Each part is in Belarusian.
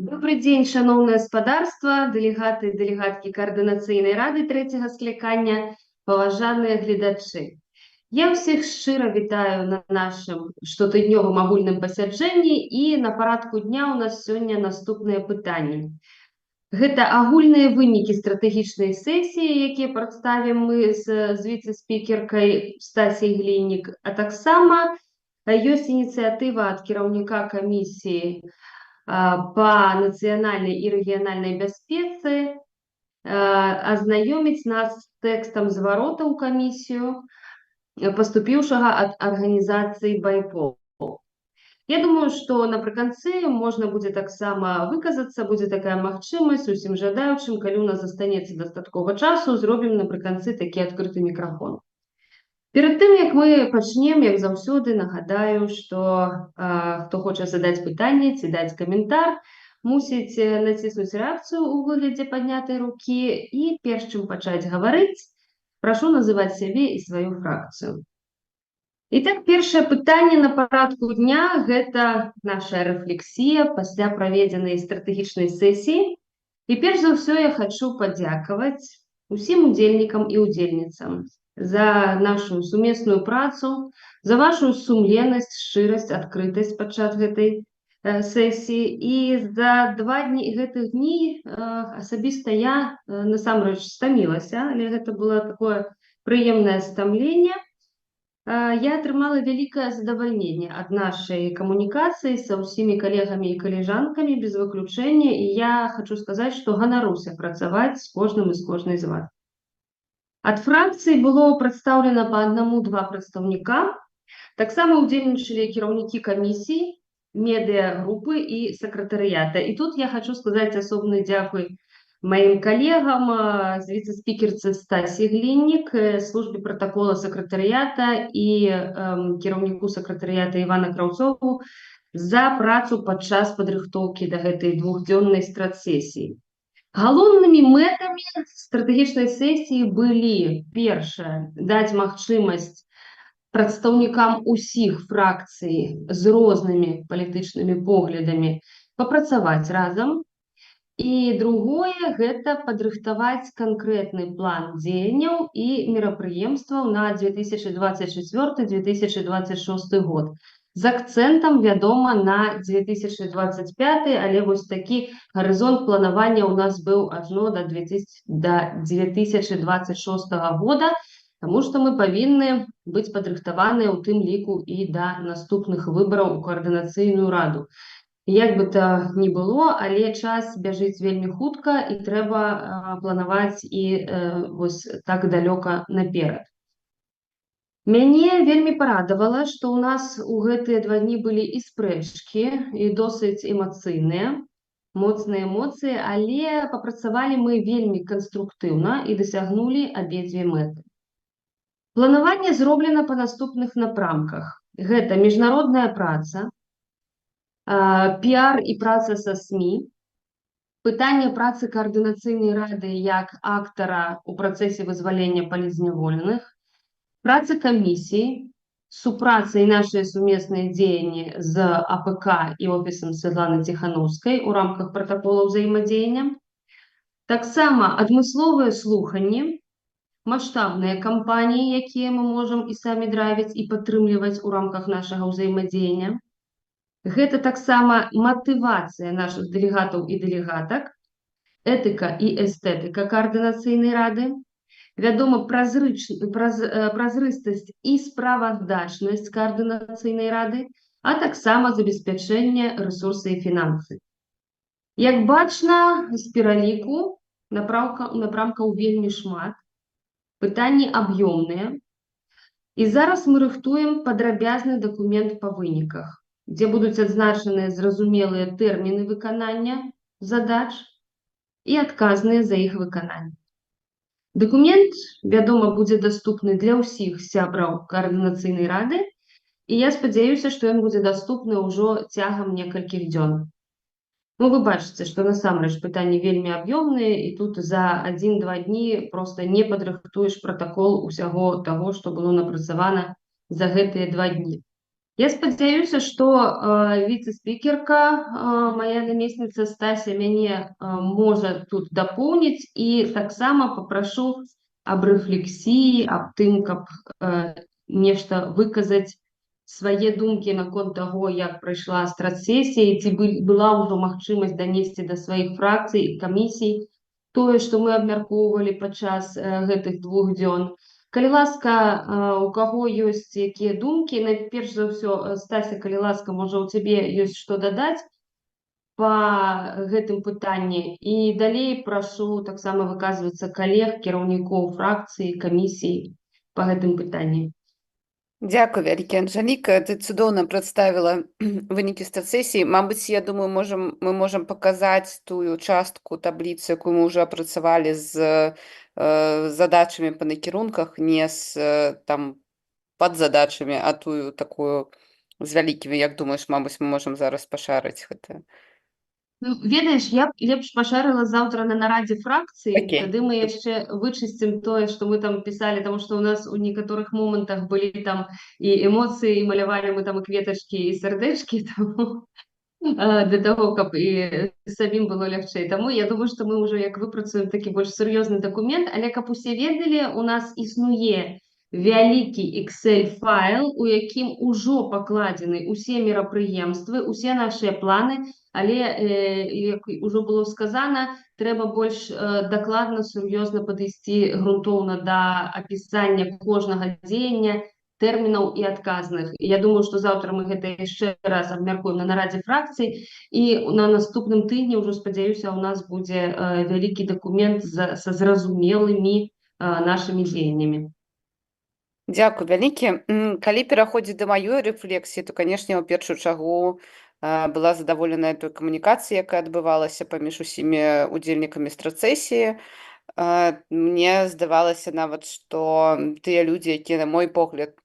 Добрый дзень, шаноўнае спадарства, дэлегаты і дэлегаткі каардынацыйнай рады трэцяга склікання, паважаныя гледачы. Я ўсіх шчыра вітаю на нашым штотыднёвым агульным пасяджэнні і на парадку дня ў нас сёння наступныя пытанні. Гэта агульныя вынікі стратэгічнай сесіі, якія прадставім мы з віцэ-спікеркай Стасяй Гліннік, а таксама ёсць ініцыятыва ад кіраўніка камісіі по нацыянальнай і рэгіянальнай бяспецы азнаёміць нас з тэкстам зварота ў камісію, паступіўшага ад арганізацыі байпол. Я думаю, што напрыканцы можна будзе таксама выказацца, будзе такая магчымасць усім жадаючым, калі ў нас застанецца дастаткова часу, зробім напрыканцы такі адкрыты мікрафон. Перад тым, як мы пачнем, як заўсёды, нагадаю, што хто хоча задаць пытанне ці даць каментар, мусіць націснуць рэакцыю ў выглядзе паднятай рукі і перш чым пачаць гаварыць, прашу называць сябе і сваю фракцыю. І так, першае пытанне на парадку дня – гэта наша рэфлексія пасля праведзенай стратэгічнай сесіі. І перш за ўсё я хачу падзякаваць усім удзельнікам і удзельніцам за нашу сумесную працу, за вашу сумленнасць, шчырасць, адкрытасць падчас гэтай сесіі. І за гэтых дні асабіста я насамрэч стамілася, але гэта было такое прыемнае стамленне. Я атрымала вялікае задавальненне ад нашай камунікацыі са ўсімі калегамі і калежанкамі без выключэння, і я хачу сказаць, што ганаруся працаваць з кожным і з кожнай з вас. Ад фракцыі было прадстаўлена па аднаму-два прадстаўніка. Таксама ўдзельнічалі кіраўнікі камісій, медыагрупы і сакратарыята. І тут я хачу сказаць асобны дзякуй маім калегам з віцэ-спікерцы Стасі Гліннік, службе пратакола сакратарыята і кіраўніку сакратарыята Івана Краўцову за працу падчас падрыхтоўкі да гэтай двухдзённай стратсесіі. Галоўнымі мэтамі стратэгічнай сесіі былі, першае, даць магчымасць прадстаўнікам усіх фракцый з рознымі палітычнымі поглядамі папрацаваць разам. І другое – гэта падрыхтаваць канкрэтны план дзеянняў і мерапрыемстваў на 2024-2026 год. З акцэнтам, вядома, на 2025, але вось такі гарызонт планавання ў нас быў ажно да 2026 года, таму што мы павінны быць падрыхтаваныя ў тым ліку і да наступных выбараў у каардынацыйную раду. Як бы то ні было, але час бяжыць вельмі хутка і трэба планаваць і вось так далёка наперад. Мяне вельмі парадавала, што ў нас у гэтыя 2 дні былі і спрэчкі, і досыць эмацыйныя, моцныя эмоцыі, але папрацавалі мы вельмі канструктыўна і дасягнулі абедзве мэты. Планаванне зроблена па наступных напрамках. Гэта міжнародная праца, піар і праца са СМІ, пытанне працы каардынацыйнай рады як актара ў працэсе вызвалення палітзняволеных, праца камісіі, супраца і нашыя сумесныя дзеянні з АПК і офісам Святланы Ціханаўскай у рамках пратакола ўзаемадзеяння, таксама адмысловыя слуханні, маштабныя кампаніі, якія мы можам і самі драйвіць і падтрымліваць у рамках нашага ўзаемадзеяння. Гэта таксама матывацыя нашых дэлегатаў і дэлегатак, этыка і эстэтыка каардынацыйнай рады, вядома, празрыстасць і справаздачнасць каардынацыйнай рады, а таксама забеспячэнне рэсурсы і фінансы. Як бачна, з пераліку напрамкаў вельмі шмат, пытанні аб'ёмныя, і зараз мы рыхтуем падрабязны дакумент па выніках, дзе будуць адзначаныя зразумелыя тэрміны выканання задач і адказныя за іх выкананне. Дакумент, вядома, будзе даступны для ўсіх сябраў каардынацыйнай рады, і я спадзяюся, што ён будзе даступны ўжо цягам некалькіх дзён. Вы бачыце, што насамрэч пытанні вельмі аб'ёмныя, і тут за 1-2 дні проста не падрыхтуеш пратакол усяго таго, што было напрацавана за гэтыя 2 дні. Я спадзяюся, што віцэ-спікерка, мая намесніца Стася мяне можа тут дапоўніць, і таксама папрашу аб рэфлексіі, аб тым, каб нешта выказаць свае думкі наконт таго, як прайшла страцсесія, ці была ўжо магчымасць данесці да сваіх фракцый і камісій тое, што мы абмяркоўвалі падчас гэтых 2 дзён. Калі ласка, у каго ёсць якія думкі, найперш за ўсё, Стася, калі ласка, можа, у цябе ёсць што дадаць па гэтым пытанні. І далей прашу таксама выказвацца калег, кіраўнікоў фракцый, камісій па гэтым пытанні. Дзякуй вялікі, Анжеліка, ты цудоўна прадставіла вынікі страцэсіі. Мабыць, я думаю, мы можам паказаць тую частку табліцы, якую мы ўжо апрацавалі з задачамі па накірунках, не з там падзадачамі, а тую такую з вялікімі. Як думаеш, мабыць, мы можам зараз пашарыць гэта? Ну, ведаеш, я б лепш пашарыла заўтра на нарадзе фракцыі, Окей. тады мы яшчэ вычысцім тое, што мы там пісалі, таму што ў нас у некаторых момантах былі там і эмоцыі, і малявалі мы там і кветачкі, і сардэчкі, таму для таго, каб і самім было лягчэй. Таму я думаю, што мы ўжо як выпрацуем такі больш сур'ёзны дакумент, але каб усе ведалі, у нас існуе вялікі Excel-файл, у якім ужо пакладзены ўсе мерапрыемствы, усе нашыя планы, але, як ужо было сказана, трэба больш дакладна, сур'ёзна падысці грунтоўна да апісання кожнага дзеяння, тэрмінаў і адказных. Я думаю, што заўтра мы гэта яшчэ раз абмяркуем на нарадзе фракцый, і на наступным тыдні ўжо, спадзяюся, у нас будзе вялікі дакумент са зразумелымі нашымі дзеяннямі. Дзякуй вялікі. Калі пераходзіць да маёй рэфлексіі, то, канешне, ў першую чаргу была задаволеная той камунікацыяй, якая адбывалася паміж усімі удзельнікамі страцэсіі. Мне здавалася нават, што тыя людзі, якія, на мой погляд,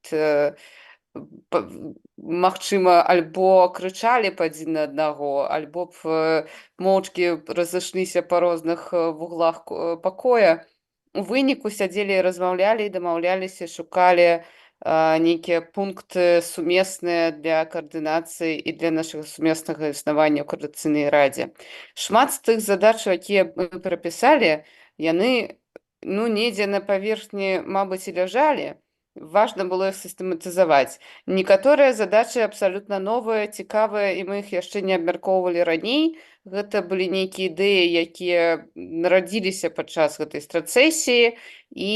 магчыма, альбо крычалі б адзін на аднаго, альбо б моўчкі разышліся па розных вуглах пакоя, у выніку сядзелі і размаўлялі, і дамаўляліся, шукалі нейкія пункты сумесныя для каардынацыі і для нашага сумеснага існавання ў Коардынацыйнай радзе. Шмат з тых задачаў, якія мы перапісалі, яны недзе на паверхні, мабыць, і ляжалі. Важна было іх сістэматызаваць. Некаторыя задачы абсалютна новыя, цікавыя, і мы іх яшчэ не абмяркоўвалі раней. Гэта былі нейкія ідэі, якія нарадзіліся падчас гэтай страцэсіі, і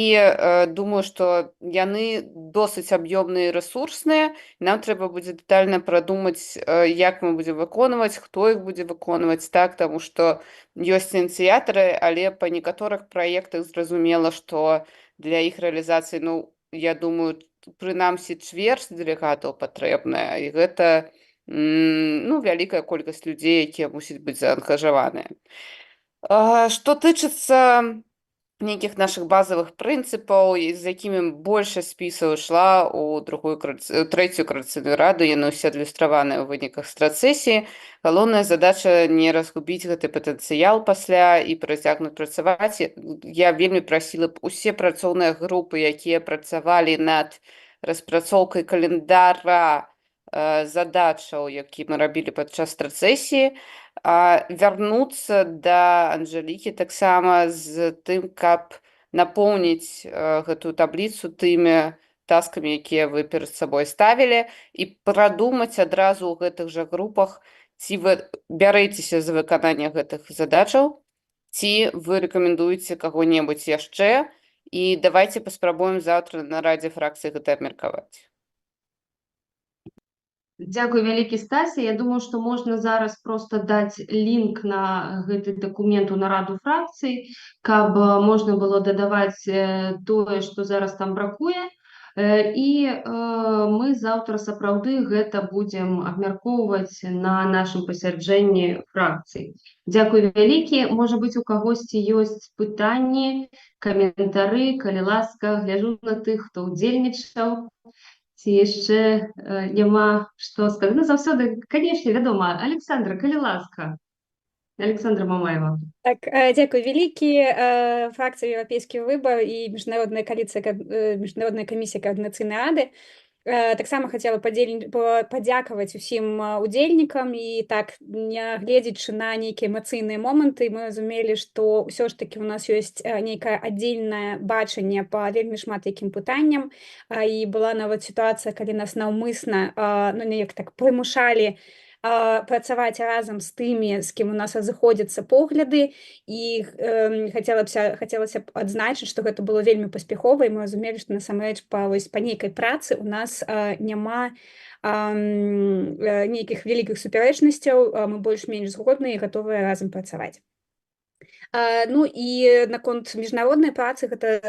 думаю, што яны досыць аб'ёмныя і рэсурсныя. Нам трэба будзе дэтальна прадумаць, як мы будзем выконваць, хто іх будзе выконваць, так, таму што ёсць ініцыятары, але па некаторых праектах зразумела, што для іх рэалізацыі, я думаю, прынамсі чвэрць дэлегатаў патрэбная, і гэта вялікая колькасць людзей, якія мусяць быць заангажаваныя. Што тычыцца нейкіх нашых базавых прынцыпаў, з якімі большасць спісаў ішла ў трэцюю коардынацыйную раду, яны ўсе адлюстраваныя ў выніках страцэсіі. Галоўная задача не разгубіць гэты патэнцыял пасля і працягнуць працаваць. Я вельмі прасіла б усе працоўныя групы, якія працавалі над распрацоўкай календара задачаў, які мы рабілі падчас страцэсіі, вярнуцца да Анжелікі таксама з тым, каб напоўніць гэтую табліцу тымі таскамі, якія вы перад сабой ставілі, і прадумаць адразу ў гэтых жа групах, ці вы бярэцеся за выкананне гэтых задачаў, ці вы рэкамендуеце каго-небудзь яшчэ, і давайце паспрабуем заўтра на нарадзе фракцыі гэта абмеркаваць. Дзякуй вялікі, Стася. Я думаю, што можна зараз проста даць лінк на гэты дакумент у нараду фракцый, каб можна было дадаваць тое, што зараз там бракуе. І мы заўтра сапраўды гэта будзем абмяркоўваць на нашым пасяджэнні фракцый. Дзякуй вялікі. Можа быць, у кагосьці ёсць пытанні, каментары, калі ласка, гляджу на тых, хто ўдзельнічаў. Ці яшчэ няма што сказаць? Заўсёды, канешне, вядома. Александра, калі ласка. Александра Мамаева. Так, дзякуй вялікі. Фракцыя «Еўрапейскі выбар» і міжнародная камісія Коардынацыйнай рады Таксама хацела падзякаваць усім удзельнікам і так, нягледзячы на нейкія эмацыйныя моманты, мы разумелі, што ўсё ж такі ў нас ёсць нейкае адзельнае бачанне па вельмі шмат якім пытанням. І была нават сітуацыя, калі нас наўмысна ну, неяк так прымушалі працаваць разам з тымі, з кім у нас разыходзяцца погляды. І хацелася б адзначыць, што гэта было вельмі паспяхова, і мы разумелі, што насамрэч па нейкай працы у нас няма нейкіх вялікіх супярэчнасцяў, мы больш-менш згодныя і гатовыя разам працаваць. Ну і наконт міжнароднай працы, гэта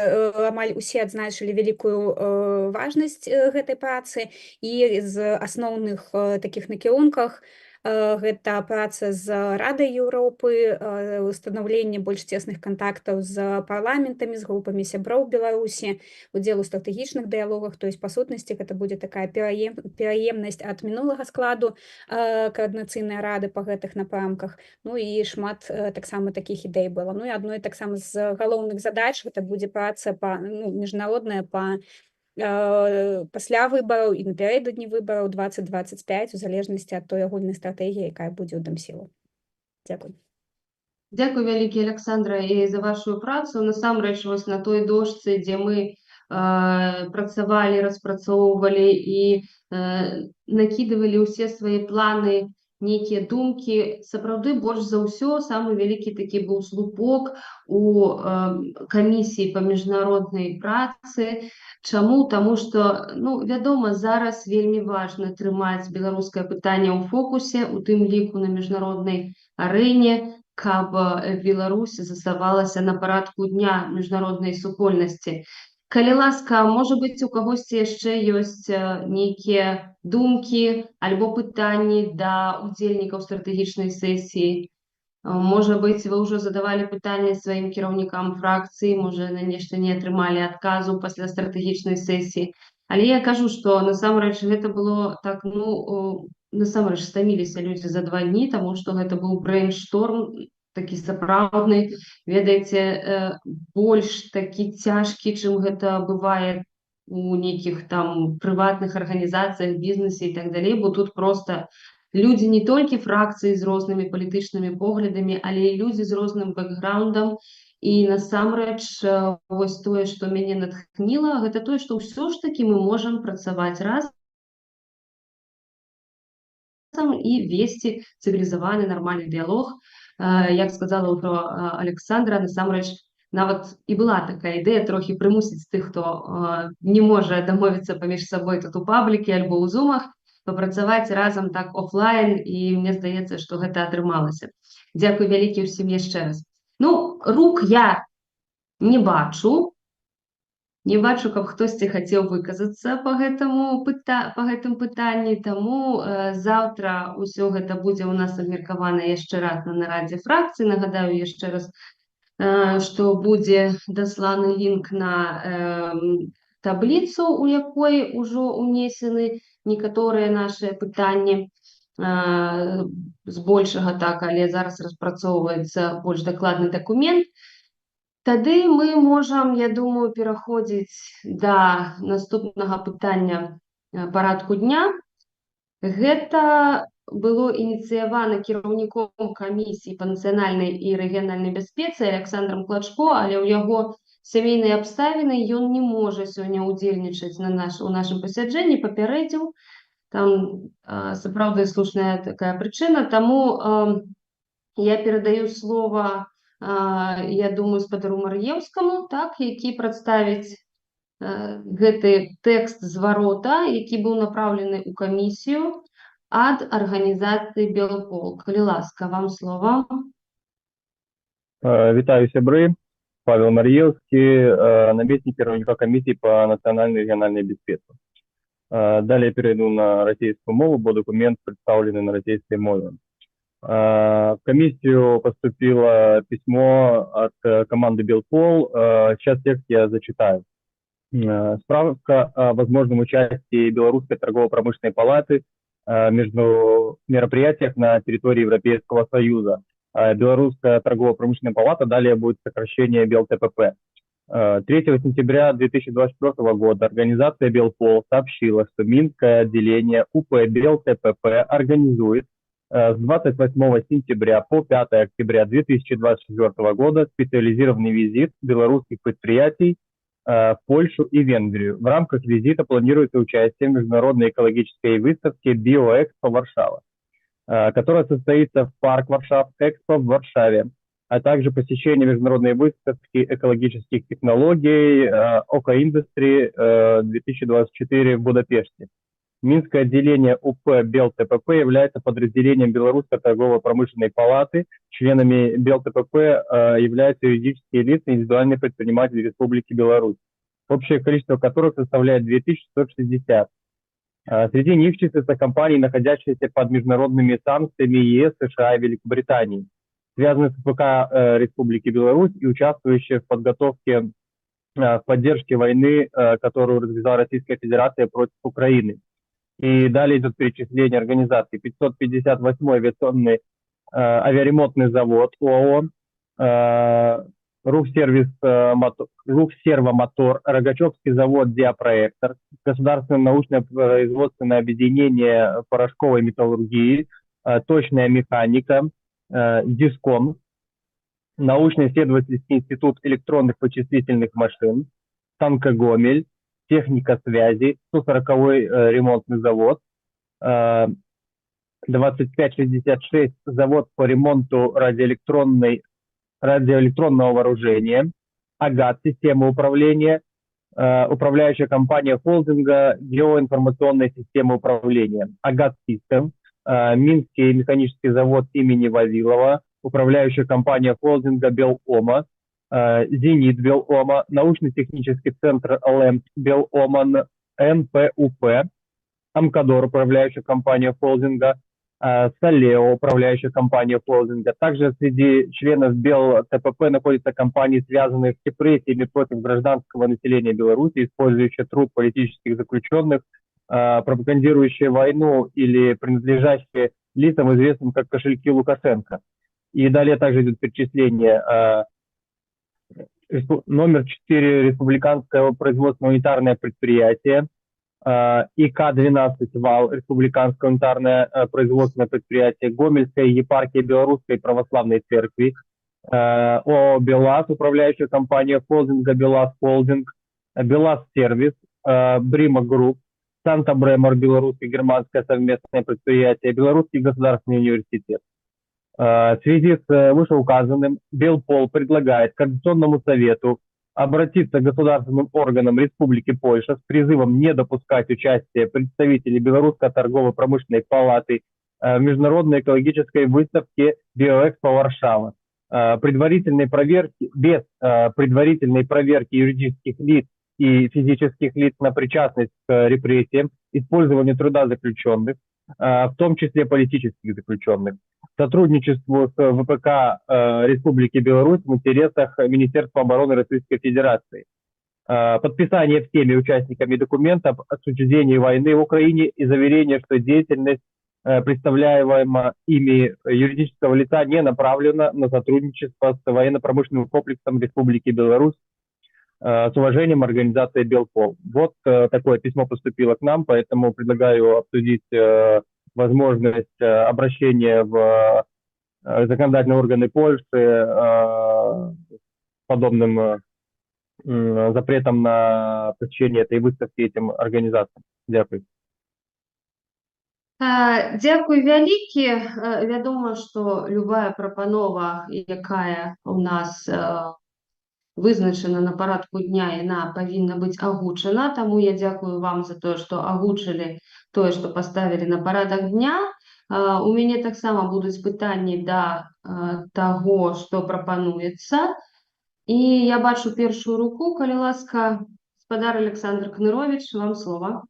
амаль усе адзначылі вялікую важнасць гэтай працы, і з асноўных такіх накірунках гэта праца з Радай Еўропы, устанаўленне больш цесных кантактаў з парламентамі, з групамі сяброў Беларусі, удзел у стратэгічных дыялогах, то есть па сутнасці гэта будзе такая пераемнасць ад мінулага складу каардынацыйнай рады па гэтых напрамках. Ну і шмат таксама такіх ідэй было. Ну і адной таксама з галоўных задач гэта будзе праца міжнародная пасля выбараў і напярэдадні выбараў 2025, у залежнасці ад той агульнай стратэгіі, якая будзе ў Дамсілу. Дзякуй. Дзякуй вялікі, Аляксандра, і за вашу працу. Насамрэч, вось на той дошцы, дзе мы працавалі, распрацоўвалі і накідывалі ўсе свае планы, нейкія думкі, сапраўды больш за ўсё самы вялікі такі быў слупок у камісіі па міжнароднай працы. Чаму? Таму што, ну, вядома, зараз вельмі важна трымаць беларускае пытанне ў фокусе, у тым ліку на міжнароднай арэне, каб Беларусь заставалася на парадку дня міжнароднай супольнасці. Калі ласка, можа быць, у кагосьці яшчэ ёсць нейкія думкі альбо пытанні да удзельнікаў стратэгічнай сесіі? Можа быць, вы ўжо задавалі пытанні сваім кіраўнікам фракцыі, можа, на нешта не атрымалі адказу пасля стратэгічнай сесіі. Але я кажу, што насамрэч гэта было так, ну, насамрэч стаміліся людзі за 2 дні, таму што гэта быў брейншторм, такі сапраўдны, ведаеце, больш такі цяжкі, чым гэта бывае у нейкіх там прыватных арганізацыях, бізнесе і так далей, бо тут проста людзі не толькі фракцыі з рознымі палітычнымі поглядамі, але і людзі з розным бэкграундам. І насамрэч, вось тое, што мяне натхніла, гэта тое, што ўсё ж такі мы можам працаваць разам і весці цывілізаваны нармальны дыялог. Як сказала ўжо Аляксандра, насамрэч, нават і была такая ідэя трохі прымусіць тых, хто не можа дамовіцца паміж сабой тут у паблікі альбо ў зумах, папрацаваць разам так офлайн, і мне здаецца, што гэта атрымалася. Дзякуй вялікі ўсім яшчэ раз. Ну, рук я не бачу, каб хтосьці хацеў выказацца па гэтым пытанні, таму заўтра ўсё гэта будзе ў нас абмеркавана яшчэ раз на нарадзе фракцыі. Нагадаю яшчэ раз, што будзе дасланы лінк на табліцу, у якой ужо унесены некаторыя нашыя пытанні, збольшага так, але зараз распрацоўваецца больш дакладны дакумент. Тады мы можам, я думаю, пераходзіць да наступнага пытання парадку дня. Гэта было ініцыявана кіраўніком камісіі па нацыянальнай і рэгіянальнай бяспецы Аляксандрам Клачко, але ў яго сямейныя абставіны, ён не можа сёння ўдзельнічаць у нашым пасяджэнні, папярэдзіў. Там сапраўды слушная такая прычына, таму я перадаю слова, я думаю, спадару Мар'еўскаму, так, які прадставіць гэты тэкст зварота, які быў направлены ў камісію ад арганізацыі Белпол. Калі ласка, вам слова. Вітаю, сябры. Павел Мар'еўскі, намеснік кіраўніка камісіі па нацыянальнай і рэгіянальнай бяспецы. Далее перейду на российскую мову, бо документ представленный на российской мове. В комиссию поступило письмо от команды Белпол. Сейчас текст я зачитаю. Справка о возможном участии Белорусской торгово-промышленной палаты между мероприятиях на территории Европейского Союза. Белорусская торгово-промышленная палата, далее будет сокращение БелТПП. 3 сентября 2024 года организация Белпол сообщила, что Минское отделение УП БелТПП организует с 28 сентября по 5 октября 2024 года специализированный визит белорусских предприятий в Польшу и Венгрию. В рамках визита планируется участие в международной экологической выставке «Биоэкспо Варшава», которая состоится в парк Варшав-Экспо в Варшаве, а также посещение международной выставки экологических технологий ОКО Индустри 2024 в Будапеште. Минское отделение УП БелТПП является подразделением Белорусской торгово-промышленной палаты. Членами БелТПП являются юридические лица и индивидуальные предприниматели Республики Беларусь, общее количество которых составляет 2160. Среди них числятся компании, находящиеся под международными санкциями ЕС, США и Великобритании, связанные с ВПК Республики Беларусь и участвующие в подготовке, в поддержке войны, которую развязала Российская Федерация против Украины. И далее идет перечисление организаций. 558-й авиационный авиаремонтный завод ОАО, Рухсервомотор, Рогачевский завод Диапроектор, Государственное научно-производственное объединение порошковой металлургии, Точная механика, Диском, Научно-исследовательский институт электронных вычислительных машин, Танкогомель, Техника связи, 140-й ремонтный завод, 2566 завод по ремонту радиоэлектронного вооружения, АГАТ, система управления, управляющая компания холдинга геоинформационной системы управления, АГАТ Систем, Минский механический завод имени Вавилова, управляющая компания холдинга Белома, Зенит Белома, научно-технический центр ЛЭМС Белома, НПУП, Амкадор, управляющая компания холдинга, Салео, управляющая компания холдинга. Также среди членов БелТПП находятся компании, связанные с репрессиями против гражданского населения Беларуси, использующие труд политических заключенных, пропагандирующие войну или принадлежащие лицам, известным как кошельки Лукашенко. И далее также идет перечисление. Номер 4 республиканское производственное унитарное предприятие, ИК-12 ВАЛ, республиканское унитарное производственное предприятие, Гомельская епархия Белорусской православной церкви, ООО «БелАЗ», управляющая компания холдинга «БелАЗ Холдинг», «БелАЗ Сервис», Брима Групп, Санта-Бремор, белорусское германское совместное предприятие, Белорусский государственный университет. В связи с вышеуказанным Белпол предлагает Координационному совету обратиться к государственным органам Республики Польша с призывом не допускать участия представителей Белорусской торгово-промышленной палаты в международной экологической выставке «Биоэкспо Варшава». Без предварительной проверки юридических лиц и физических лиц на причастность к репрессиям, использованию труда заключенных, в том числе политических заключенных, сотрудничеству с ВПК Республики Беларусь в интересах Министерства обороны Российской Федерации, подписание всеми участниками документов о учреждении войны в Украине и заверение, что деятельность представляемого ими юридического лица не направлена на сотрудничество с военно-промышленным комплексом Республики Беларусь. С уважением, организация Белпол. Вот такое письмо поступило к нам, поэтому предлагаю обсудить возможность обращения в законодательные органы Польши с подобным запретом на посещение этой выставки этим организациям. Дякую. Дякую вялікі. Вядома, што любая прапанова, якая у нас вызначана на парадку дня, яна павінна быць агучана, таму я дзякую вам за тое, што агучылі тое, што паставілі на парадак дня. У мяне таксама будуць пытанні да таго, што прапануецца. І я бачу першую руку, калі ласка, гаспадар Александр Кнырович, вам слово.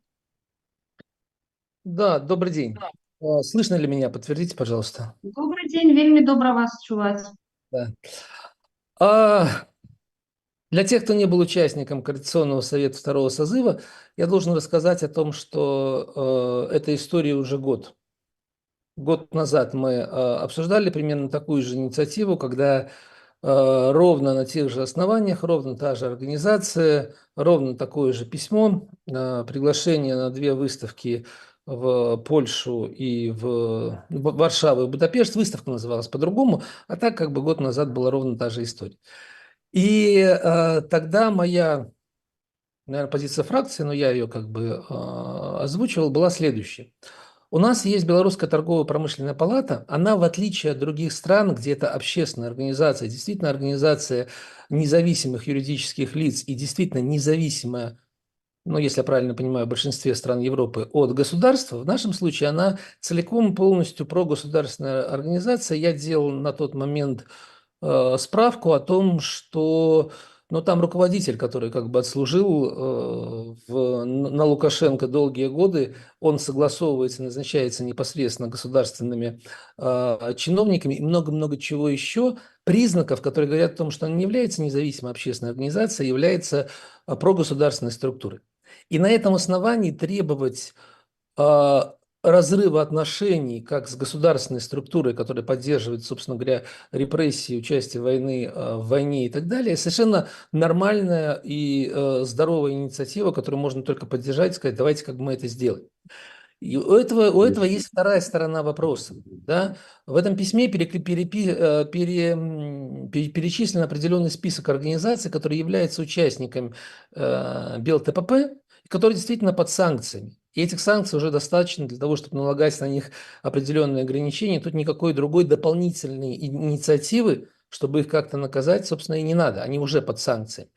Да, добрый день. Слышно ли меня? Подтвердите, пожалуйста. Добрый день, вельмі добра вас чуваць. Да. Для тех, кто не был участником Координационного совета второго созыва, я должен рассказать о том, что эта история уже год. Год назад мы обсуждали примерно такую же инициативу, когда ровно на тех же основаниях, ровно та же организация, ровно такое же письмо, приглашение на 2 выставки в Польшу и в Варшаву и Будапешт. Выставка называлась по-другому, а так как бы год назад была ровно та же история. И тогда моя, наверное, позиция фракции, но я ее как бы озвучивал, была следующая. У нас есть Белорусская торгово-промышленная палата, она, в отличие от других стран, где это общественная организация, действительно организация независимых юридических лиц и действительно независимая, ну, если я правильно понимаю, в большинстве стран Европы от государства, в нашем случае она целиком и полностью прогосударственная организация. Я делал на тот момент справку о том, что ну, там руководитель, который как бы отслужил на Лукашенко долгие годы, он согласовывается, назначается непосредственно государственными чиновниками и много-много чего еще, признаков, которые говорят о том, что она не является независимой общественной организацией, а является прогосударственной структурой. И на этом основании требовать разрыва отношений как с государственной структурой, которая поддерживает, собственно говоря, репрессии, участие в войне и так далее, совершенно нормальная и здоровая инициатива, которую можно только поддержать и сказать, давайте как бы мы это сделаем. И у этого есть вторая сторона вопроса. Да? В этом письме перечислен определенный список организаций, которые являются участниками БелТПП, и которые действительно под санкциями. И этих санкций уже достаточно для того, чтобы налагать на них определенные ограничения. Тут никакой другой дополнительной инициативы, чтобы их как-то наказать, собственно, и не надо. Они уже под санкциями.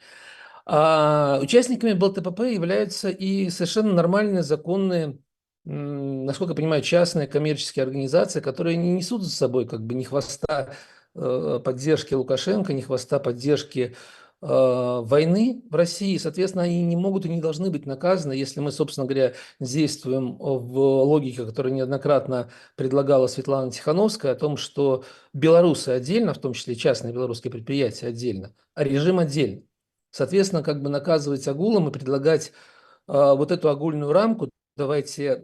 А участниками БелТПП являются и совершенно нормальные, законные, насколько я понимаю, частные коммерческие организации, которые не несут за собой как бы ни хвоста поддержки Лукашенко, ни хвоста поддержки войны в России. Соответственно, они не могут и не должны быть наказаны, если мы, собственно говоря, действуем в логике, которую неоднократно предлагала Светлана Тихановская, о том, что белорусы отдельно, в том числе частные белорусские предприятия отдельно, а режим отдельно. Соответственно, как бы наказывать агулам и предлагать вот эту огульную рамку. Давайте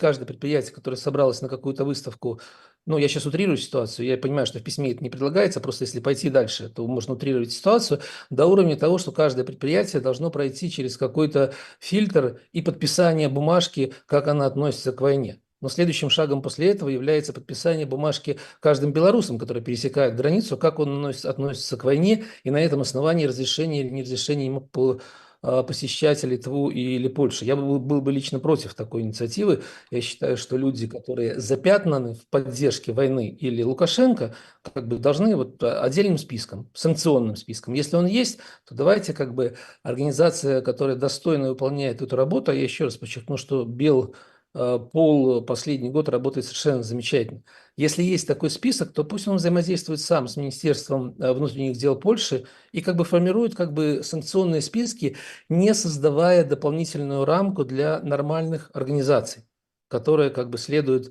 каждое предприятие, которое собралось на какую-то выставку, ну, я сейчас утрирую ситуацию, я понимаю, что в письме это не предлагается, просто если пойти дальше, то можно утрировать ситуацию до уровня того, что каждое предприятие должно пройти через какой-то фильтр и подписание бумажки, как она относится к войне. Но следующим шагом после этого является подписание бумажки каждым белорусом, который пересекает границу, как он относится к войне, и на этом основании разрешение или неразрешение ему посещать Литву или Польшу. Я был бы лично против такой инициативы. Я считаю, что люди, которые запятнаны в поддержке войны или Лукашенко, как бы должны вот отдельным списком, санкционным списком. Если он есть, то давайте как бы организация, которая достойно выполняет эту работу, а я еще раз подчеркну, что Пол последний год работает совершенно замечательно. Если есть такой список, то пусть он взаимодействует сам с Министерством внутренних дел Польши и как бы формирует как бы санкционные списки, не создавая дополнительную рамку для нормальных организаций, которые как бы следуют,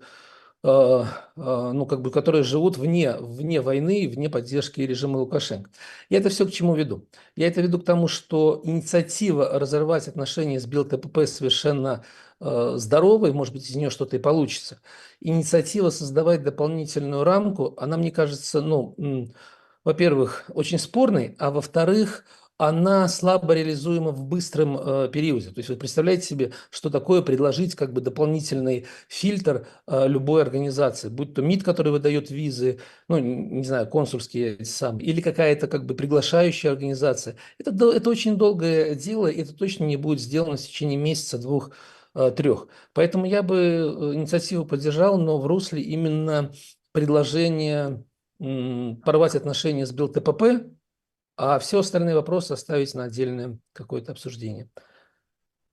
ну как бы, которые живут вне войны, вне поддержки режима Лукашенко. Я это все к чему веду? Я это веду к тому, что инициатива разорвать отношения с БелТПП совершенно здоровой, может быть, из нее что-то и получится. Инициатива создавать дополнительную рамку, она, мне кажется, ну, во-первых, очень спорной, а во-вторых, она слабо реализуема в быстром периоде. То есть вы представляете себе, что такое предложить как бы дополнительный фильтр любой организации, будь то МИД, который выдает визы, ну, не знаю, консульские или какая-то как бы приглашающая организация. Это очень долгое дело, и это точно не будет сделано в течение месяца, 2, 3. Поэтому я бы инициативу поддержал, но в русле именно предложения порвать отношения с БелТПП, а все остальные вопросы оставить на отдельное какое-то обсуждение.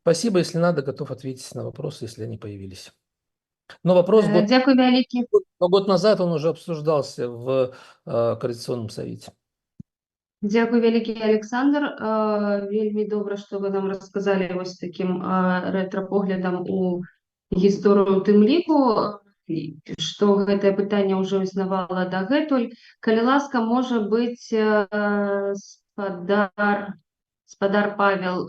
Спасибо, если надо, готов ответить на вопросы, если они появились. Но вопрос Дякую вялікі. год назад он уже обсуждался в Координационном совете. Дякую вялікі, Александр. Вельмі добра, што вы нам расказалі вось такім ретра-поглядам у гісторыю у тым ліку, што гэтае пытанне ўжо існавала дагэтуль. Калі ласка, можа быць, спадар Павел,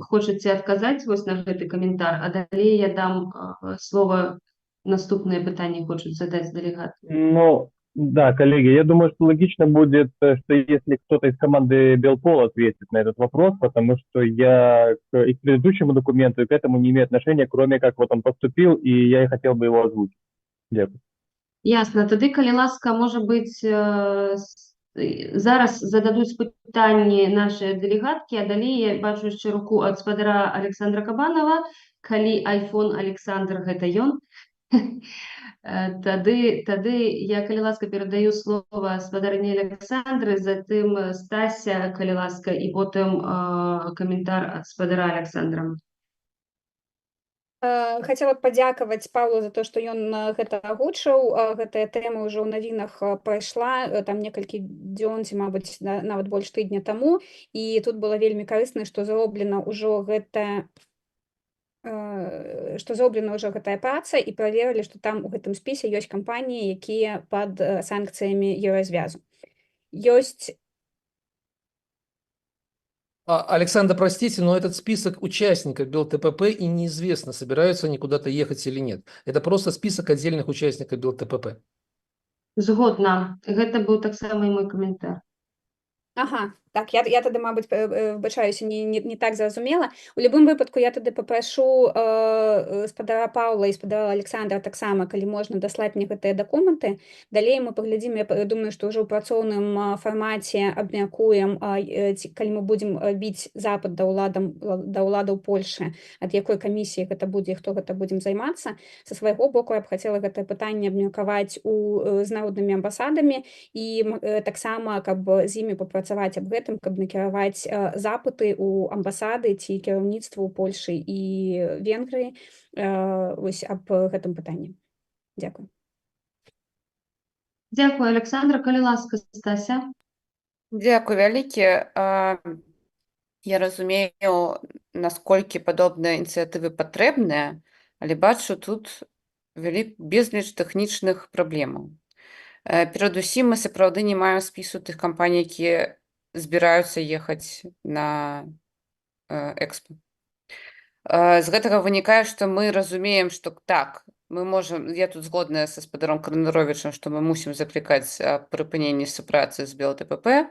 хочаце адказаць вось на гэты каментар, а далей я дам слова, наступнае пытанне хочуць задаць дэлегат. Ну, Да, коллеги, я думаю, что логично будет, что если кто-то из команды Белпол ответит на этот вопрос, потому что я и к предыдущему документу, и к этому не имею отношения, кроме как вот он поступил, и я и хотел бы его озвучить. Дякую. Ясно. Тоді, коли ласка, може бути, зараз зададуть питання наші делегатки, а далі я бачу ще руку від спадара Олександра Кабанова, коли айфон Олександр – гэта ён. Тады я, калі ласка, перадаю слово спадарыні Александры, затым Стася, калі ласка, і потым каментар ад спадара Александра. Хацела б падзякаваць Паўлу за то, што ён гэта агучыў. Гэтая тэма ўжо ў навінах прайшла там некалькі дзён ці, мабыць, нават больш тыдня таму. І тут было вельмі карысна, што зроблена ўжо гэтая праца і праверылі, што там у гэтым спісе ёсць кампаніі, якія пад санкцыямі Еўразвязу. Ёсць Александр, простите, но этот список участников БелТПП, и неизвестно, собираются они куда-то ехать или нет. Это просто список отдельных участников БелТПП. Згодна. Гэта быў таксама і мой каментар. Ага, так, я тады, мабыць, выбачаюся, не так зразумела. У любым выпадку я тады папрашу спадара Паўла і спадара Александра таксама, калі можна, даслаць мне гэтыя дакументы. Далей мы паглядзім, я думаю, што ўжо ў працоўным фармаце абмяркуем, калі мы будзем біць запыт да ўладаў Польшы, ад якой камісіі гэта будзе, хто гэта будзем займацца. Са свайго боку я б хацела гэтае пытанне абмеркаваць з народнымі амбасадамі і таксама, каб з імі папрацаваць аб гэтым, каб накіраваць запыты ў амбасады ці кіраўніцтва ў Польшы і Венгрыі вось аб гэтым пытанні. Дзякуй. Дзякуй, Александра. Калі ласка, Стася. Дзякуй вялікі. Я разумею, насколькі падобныя ініцыятывы патрэбныя, але бачу тут безліч тэхнічных праблемаў. Перадусім, мы сапраўды не маем спісу тых кампаній, якія збіраюцца ехаць на экспо. З гэтага вынікае, што мы разумеем, што так, мы можам, я тут згодная са спадаром Карнаровічам, што мы мусім заклікаць прыпыненне супрацы з БелТПП,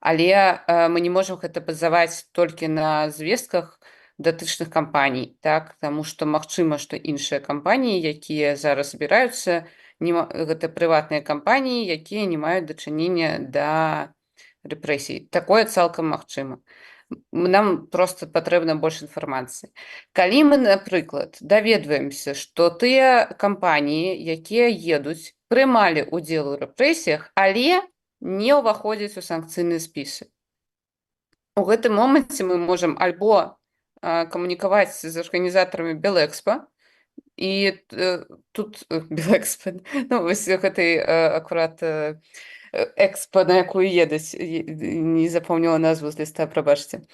але мы не можам гэта базаваць толькі на звестках датычных кампаній, так, таму што магчыма, што іншыя кампаніі, якія зараз збіраюцца, гэта прыватныя кампаніі, якія не маюць дачынення да рэпрэсій. Такое цалкам магчыма. Нам проста патрэбна больш інфармацыі. Калі мы, напрыклад, даведваемся, што тыя кампаніі, якія едуць, прымалі ўдзел у рэпрэсіях, але не ўваходзяць у санкцыйныя спісы. У гэтым моманце мы можам альбо камунікаваць з арганізатарамі Белэкспа, і тут Белэкспа, ну, вось гэтай акурат экспо, на якую едуць, не запомніла назву з ліста, прабачце.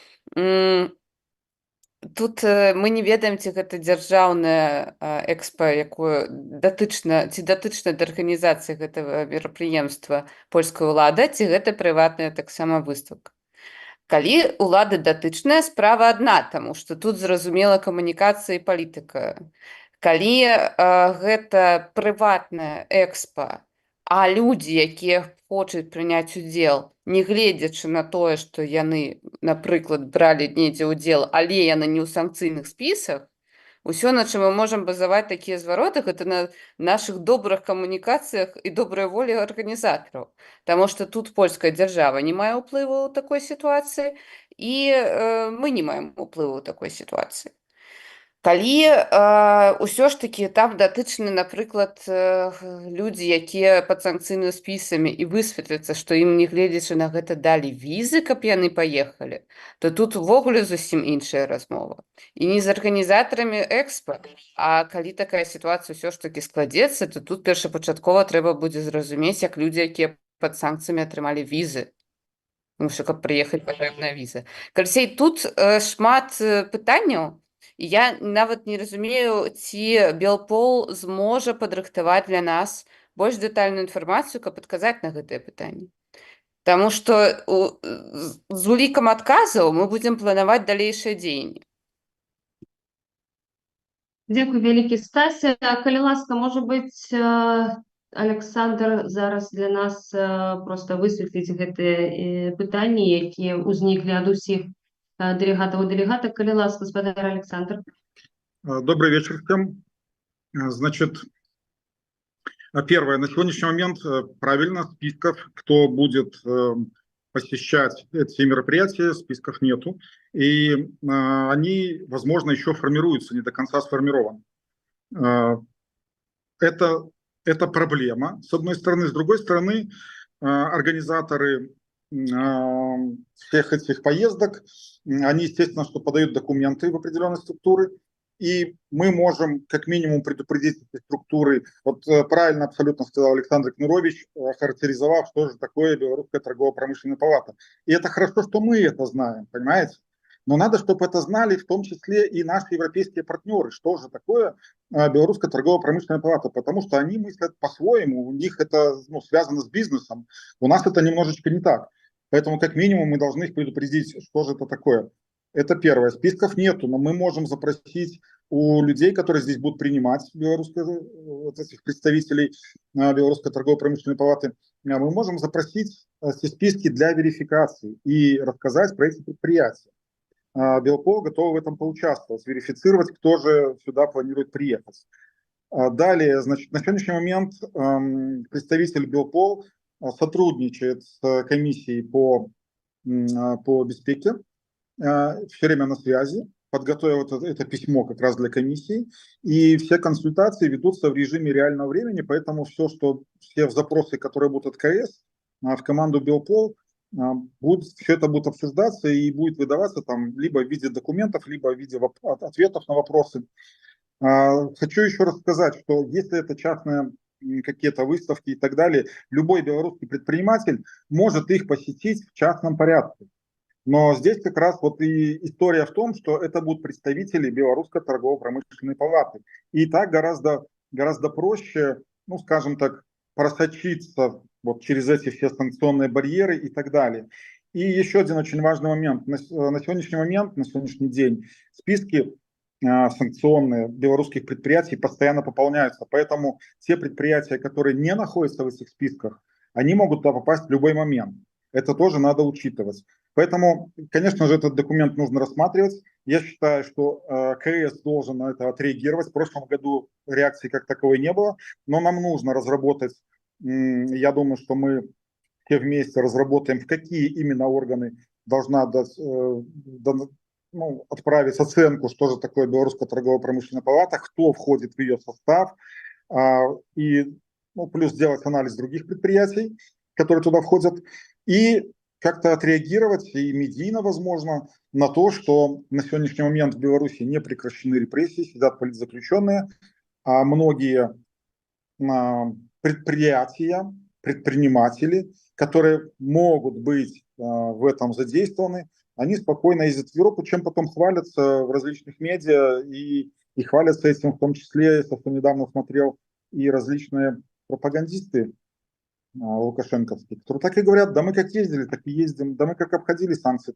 Тут мы не ведаем, ці гэта дзяржаўная экспо, якую датычна да арганізацыі гэтага мерапрыемства польская ўлада, ці гэта прыватная таксама выставка. Калі ўлада датычная, справа адна, таму што тут зразумела камунікацыя і палітыка. Калі гэта прыватная экспа, а людзі, якія хочуць прыняць удзел, не гледзячы на тое, што яны, напрыклад, бралі недзе ўдзел, але яны не ў санкцыйных спісах, усё, на чым мы можам базаваць такія звароты, гэта на нашых добрых камунікацыях і добрай волі арганізатараў. Таму што тут польская дзяржава не мае ўплыву ў такой сітуацыі, і мы не маем ўплыву ў такой сітуацыі. Калі ўсё ж такі там датычны, напрыклад, людзі, якія пад санкцыйнымі спісамі, і высветліцца, што ім, не гледзячы на гэта, далі візы, каб яны паехалі, то тут увогуле зусім іншая размова. І не з арганізатарамі экспа, а калі такая сітуацыя ўсё ж такі складзецца, то тут першапачаткова трэба будзе зразумець, як людзі, якія пад санкцыямі атрымалі візы. Тому што, каб прыехаць, патрэбная віза. Карацей, тут шмат пытанняў. Я нават не разумею, ці Белпол зможа падрыхтаваць для нас больш дэтальную інфармацыю, каб адказаць на гэтае пытанне. Таму што з улікам адказаў мы будзем планаваць далейшыя дзеянні. Дзякуй вялікі, Стася. Калі ласка, можа быць, Александр зараз для нас просто высветліць гэтыя пытанні, якія ўзніклі ад усіх дэлегатаў і дэлегатак. Калі ласка, гаспадар Александр. Добрый вечер всем. Значит, первое, на сегодняшний момент правильно списков, кто будет посещать эти мероприятия, списков нету. И они, возможно, еще формируются, не до конца сформированы. Это проблема, с одной стороны. С другой стороны, организаторы всех этих поездок, они, естественно, что подают документы в определенные структуры, и мы можем как минимум предупредить эти структуры. Вот правильно абсолютно сказал Александр Кнурович, охарактеризовав, что же такое Белорусская торгово-промышленная палата. И это хорошо, что мы это знаем, понимаете? Но надо, чтобы это знали в том числе и наши европейские партнеры, что же такое Белорусская торгово-промышленная палата, потому что они мыслят по-своему, у них это связано с бизнесом, у нас это немножечко не так. Поэтому как минимум мы должны их предупредить, что же это такое. Это первое. Списков нету, но мы можем запросить у людей, которые здесь будут принимать вот этих представителей Белорусской торгово-промышленной палаты, мы можем запросить эти списки для верификации и рассказать про эти предприятия. Белпол готов в этом поучаствовать, верифицировать, кто же сюда планирует приехать. Далее, значит, на сегодняшний момент представитель Белпол сотрудничает с комиссией по беспеке, все время на связи, подготовил это письмо как раз для комиссии, и все консультации ведутся в режиме реального времени, поэтому все запросы, которые будут от КС в команду Белпол, все это будет обсуждаться и будет выдаваться там либо в виде документов, либо в виде ответов на вопросы. Хочу еще раз сказать, что если это частные какие-то выставки и так далее, любой белорусский предприниматель может их посетить в частном порядке. Но здесь как раз вот и история в том, что это будут представители Белорусской торгово-промышленной палаты. И так гораздо проще, скажем так, просочиться вот через эти все санкционные барьеры и так далее. И еще один очень важный момент. На сегодняшний день списки санкционные белорусских предприятий постоянно пополняются. Поэтому те предприятия, которые не находятся в этих списках, они могут туда попасть в любой момент. Это тоже надо учитывать. Поэтому, конечно же, этот документ нужно рассматривать. Я считаю, что КС должен на это отреагировать. В прошлом году реакции как таковой не было, но нам нужно разработать, я думаю, что мы все вместе разработаем, в какие именно органы должна отправить оценку, что же такое Белорусская торгово-промышленная палата, кто входит в ее состав, и плюс сделать анализ других предприятий, которые туда входят, и как-то отреагировать, и медийно, возможно, на то, что на сегодняшний момент в Беларуси не прекращены репрессии, сидят политзаключенные, а многие предприятия, предприниматели, которые могут быть в этом задействованы, они спокойно ездят в Европу, чем потом хвалятся в различных медиа, и хвалятся этим в том числе, я совсем недавно смотрел, и различные пропагандисты лукашенковские, которые так и говорят: да мы как ездили, так и ездим, да мы как обходили санкции,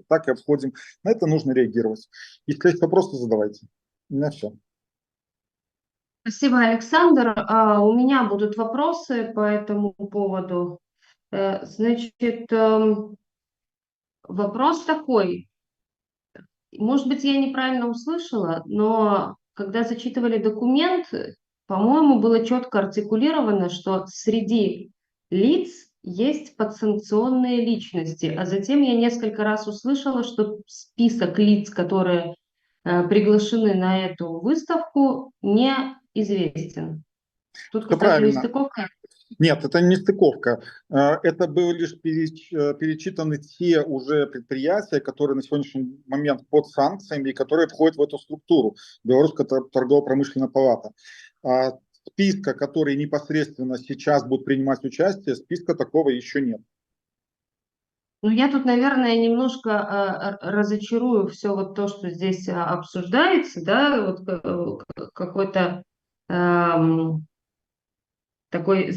так и обходим. На это нужно реагировать. Если есть вопросы, задавайте. У меня все. Спасибо, Александр. У меня будут вопросы по этому поводу. Значит, вопрос такой. Может быть, я неправильно услышала, но когда зачитывали документ, по-моему, было четко артикулировано, что среди лиц есть подсанкционные личности. А затем я несколько раз услышала, что список лиц, которые приглашены на эту выставку, неизвестен. Тут какая-то нестыковка? Нет, это не стыковка. Это были лишь перечитаны те уже предприятия, которые на сегодняшний момент под санкциями и которые входят в эту структуру. Белорусская торгово-промышленная палата. Списка, который непосредственно сейчас будут принимать участие, списка такого еще нет. Ну, я тут, наверное, немножко разочарую все вот то, что здесь обсуждается, да, вот какой-то такой,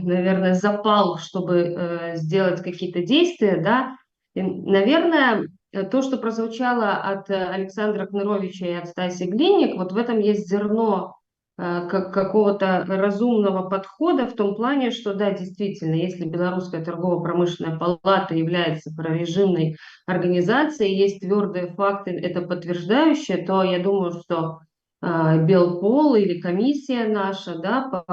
наверное, запал, чтобы сделать какие-то действия, да. И, наверное, то, что прозвучало от Александра Кныровича и от Стаси Глинник, вот в этом есть зерно какого-то разумного подхода в том плане, что да, действительно, если Белорусская торгово-промышленная палата является прорежимной организацией, есть твердые факты, это подтверждающие, то я думаю, что Белпол или комиссия наша, да, по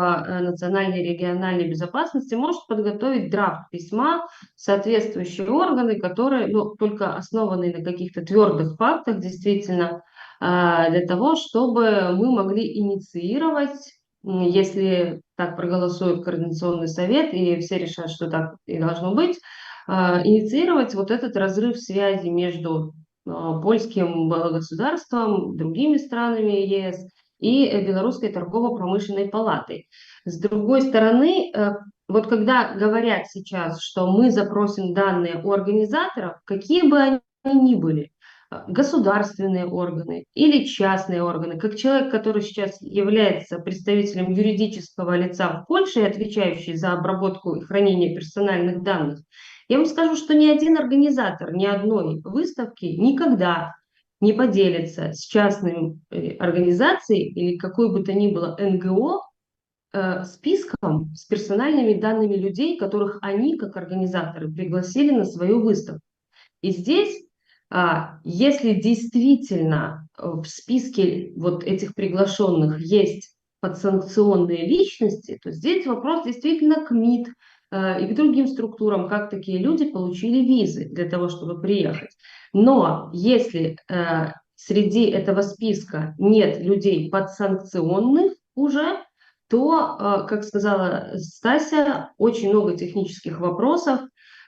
национальной и региональной безопасности может подготовить драфт письма в соответствующие органы, которые, ну, только основаны на каких-то твердых фактах, действительно, для того, чтобы мы могли инициировать, если так проголосует Координационный совет и все решат, что так и должно быть, инициировать вот этот разрыв связи между польским государством, другими странами ЕС и Белорусской торгово-промышленной палатой. С другой стороны, вот когда говорят сейчас, что мы запросим данные у организаторов, какие бы они ни были, государственные органы или частные органы, как человек, который сейчас является представителем юридического лица в Польше и отвечающий за обработку и хранение персональных данных, я вам скажу, что ни один организатор ни одной выставки никогда не поделится с частной организацией или какой бы то ни было НГО списком с персональными данными людей, которых они, как организаторы, пригласили на свою выставку. И здесь, если действительно в списке вот этих приглашенных есть подсанкционные личности, то здесь вопрос действительно к МИД и к другим структурам, как такие люди получили визы для того, чтобы приехать. Но если среди этого списка нет людей подсанкционных уже, то, как сказала Стася, очень много технических вопросов,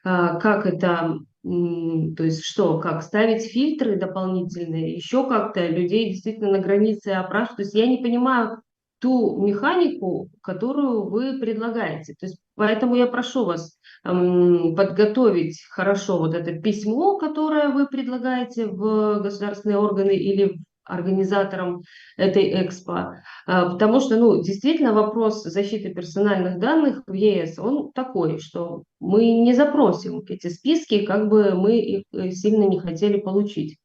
как это, то есть что, как ставить фильтры дополнительные, еще как-то людей действительно на границе опрашивать. То есть я не понимаю ту механику, которую вы предлагаете. То есть поэтому я прошу вас подготовить хорошо вот это письмо, которое вы предлагаете в государственные органы или организаторам этой экспо, потому что, ну, действительно вопрос защиты персональных данных в ЕС, он такой, что мы не запросим эти списки, как бы мы их сильно не хотели получить.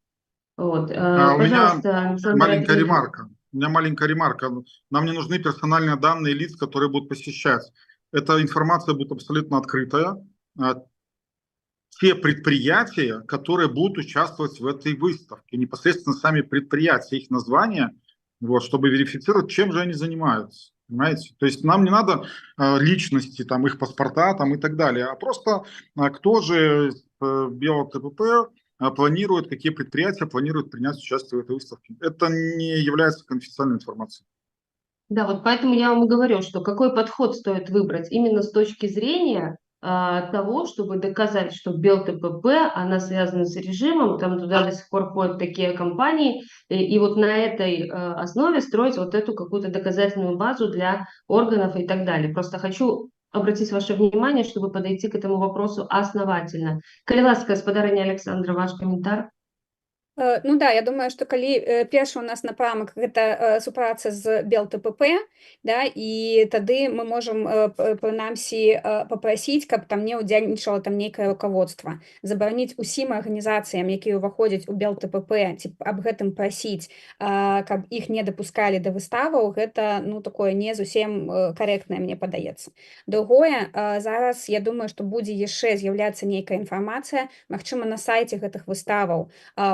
Вот. У меня Пожалуйста, Александр маленькая Андреевич. ремарка. У меня маленькая ремарка. Нам не нужны персональные данные лиц, которые будут посещать. Эта информация будет абсолютно открытая. Те предприятия, которые будут участвовать в этой выставке, непосредственно сами предприятия, их названия, вот, чтобы верифицировать, чем же они занимаются. Понимаете? То есть нам не надо личности, там, их паспорта там, и так далее, а просто кто же БелТПП планирует, какие предприятия планируют принять участие в этой выставке. Это не является конфиденциальной информацией. Да, вот поэтому я вам и говорю, что какой подход стоит выбрать именно с точки зрения того, чтобы доказать, что БелТПП, она связана с режимом, там туда до сих пор ходят такие компании, и вот на этой основе строить вот эту какую-то доказательную базу для органов и так далее. Просто хочу обратить ваше внимание, чтобы подойти к этому вопросу основательно. Калі ласка, спадарыня Александра, ваш комментарий. Ну да, я думаю, што калі першы у нас напрамак гэта супраца з БелТПП, да, і тады мы можам прынамсі папрасіць, каб там не ўдзельнічала там нейкае руководства, забараніць усім арганізацыям, якія ўваходзяць у БелТПП, ці аб гэтым прасіць, каб іх не дапускалі да выставаў, гэта, ну, такое не зусім карэктнае, мне падаецца. Другое, зараз я думаю, што будзе яшчэ з'яўляцца нейкая інфармацыя, магчыма, на сайце гэтых выставаў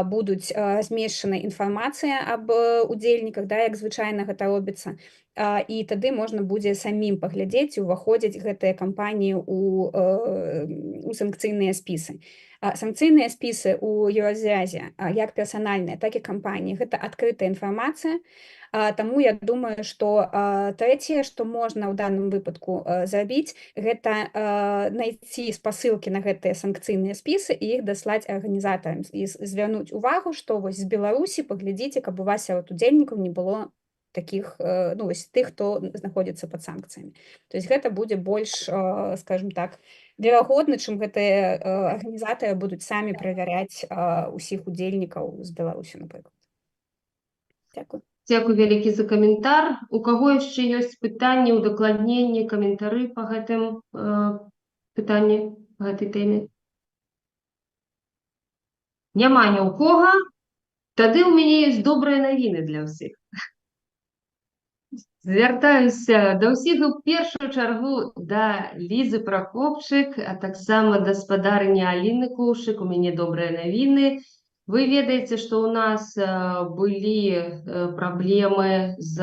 будуць размешчана інфармацыя аб удзельніках, да, як звычайна гэта робіцца, і тады можна будзе самім паглядзець, уваходзяць гэтыя кампаніі у санкцыйныя спісы. Санкцыйныя спісы ў Еўразіязе, як персанальныя, так і кампаніі, гэта адкрытая інфармацыя, таму я думаю, што трэцяе, што можна ў даным выпадку зрабіць, гэта знайсці спасылкі на гэтыя санкцыйныя спісы і іх даслаць арганізатарам і звярнуць увагу, што вось з Беларусі паглядзіце, каб у вас сярод удзельнікаў не было таких, ну, вось тых, хто знаходзіцца пад санкцыямі. То есть гэта будзе больш, скажем так, верагодна, чым гэтыя арганізатары будуць самі правяраць усіх удзельнікаў з Беларусі, напрыклад. Дзякуй. Дзякуй вялікі за каментар. У каго яшчэ ёсць пытанні, удакладненні, каментары па гэтым пытанні, па гэтай тэме? Няма ні ў кога. Тады ў мяне ёсць добрыя навіны для ўсіх. Звяртаюся да ўсіх і ў першую чаргу да Лізы Пракопчык, а таксама да спадарыні Аліны Коўшык. У мяне добрыя навіны. Вы ведаеце, што ў нас былі праблемы з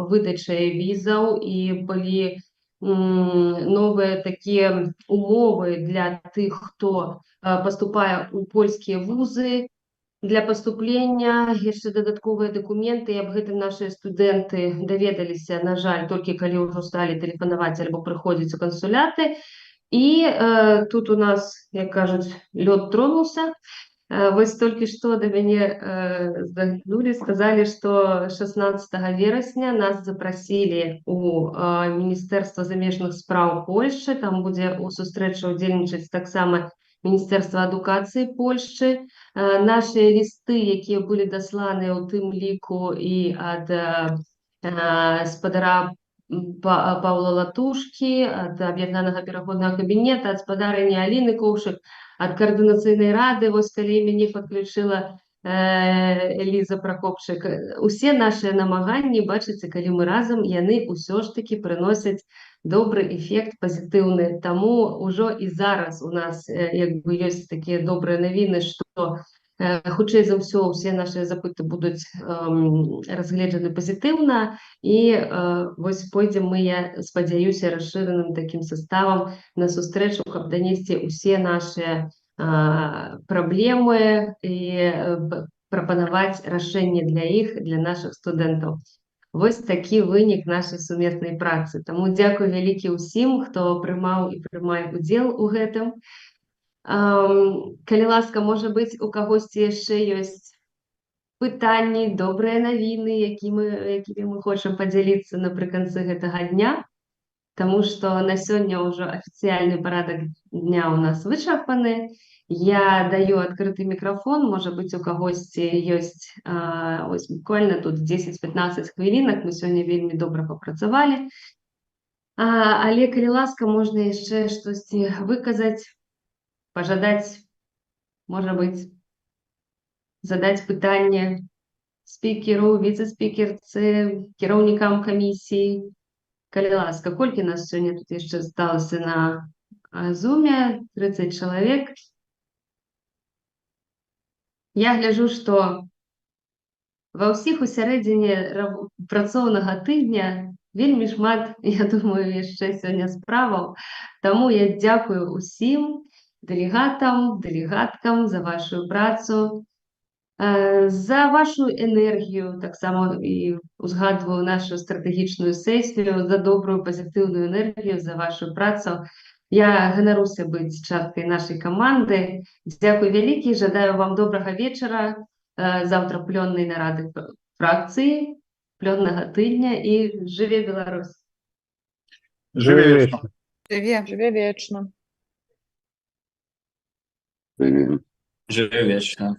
выдачай візаў і былі новыя такія умовы для тых, хто паступае ў польскія вузы. Для паступлення яшчэ дадатковыя дакументы, і аб гэтым нашыя студэнты даведаліся, на жаль, толькі калі ўжо сталі тэлефанаваць альбо прыходзіць у кансуляты. І тут у нас, як кажуць, лёд тронуўся. Вось толькі што да мяне заглянулі, сказалі, што 16 верасня нас запрасілі у Міністэрства замежных спраў Польшчы. Там будзе у сустрэчы ўдзельнічаць таксама Міністэрства адукацыі Польшчы. Нашыя лісты, якія былі дасланыя ў тым ліку і ад спадара Паўла Латушкі, ад аб'яднанага пераходнага кабінета, ад спадарыні Аліны Коўшык, ад каардынацыйнай рады, вось калі мяне падключыла Ліза Пракопчык. Усе нашыя намаганні, бачыце, калі мы разам, яны ўсё ж такі прыносяць добры эфект пазітыўны. Таму ўжо і зараз у нас як бы ёсць такія добрыя навіны, што хутчэй за ўсё ўсе нашыя запыты будуць разгледжаны пазітыўна, і вось пойдзем мы, я спадзяюся, расшыраным такім составам на сустрэчу, каб данесці ўсе нашыя праблемы і прапанаваць рашэнне для іх, для нашых студэнтаў. Вось такі вынік нашай сумеснай працы. Таму дзякуй вялікі ўсім, хто прымаў і прымае удзел у гэтым. Калі ласка, можа быць, у кагосьці яшчэ ёсць пытанні, добрыя навіны, якімі мы хочам падзяліцца напрыканцы гэтага дня, таму што на сёння ўжо афіцыяльны парадак дня ў нас вычарпаны. Я даю адкрыты мікрафон, можа быць, у кагосьці ёсць ось буквально тут 10-15 хвілінак, мы сёння вельмі добра папрацавалі. Але, калі ласка, можна яшчэ штосьці выказаць, пажадаць, можа быць, задаць пытанне спікеру, віцэ-спікерцы, кіраўнікам камісіі. Калі ласка, колькі нас сёння тут яшчэ засталася на зуме? 30 чалавек. Я гляджу, што ва ўсіх у сярэдзіне працоўнага тыдня вельмі шмат, я думаю, яшчэ сёння справаў. Таму я дзякую ўсім дэлегатам, дэлегаткам за вашу працу, за вашу энергію, таксама і узгадваю нашу стратэгічную сесію, за добрую пазітыўную энергію, за вашу працу. Я ганаруся быць часткай нашай каманды. Дзякуй вялікі, жадаю вам добрага вечара, заўтра плённай нарады фракцыі, плённага тыдня, і жыве Беларусь! Жыве вечна! Жыве вечна! Жыве вечна!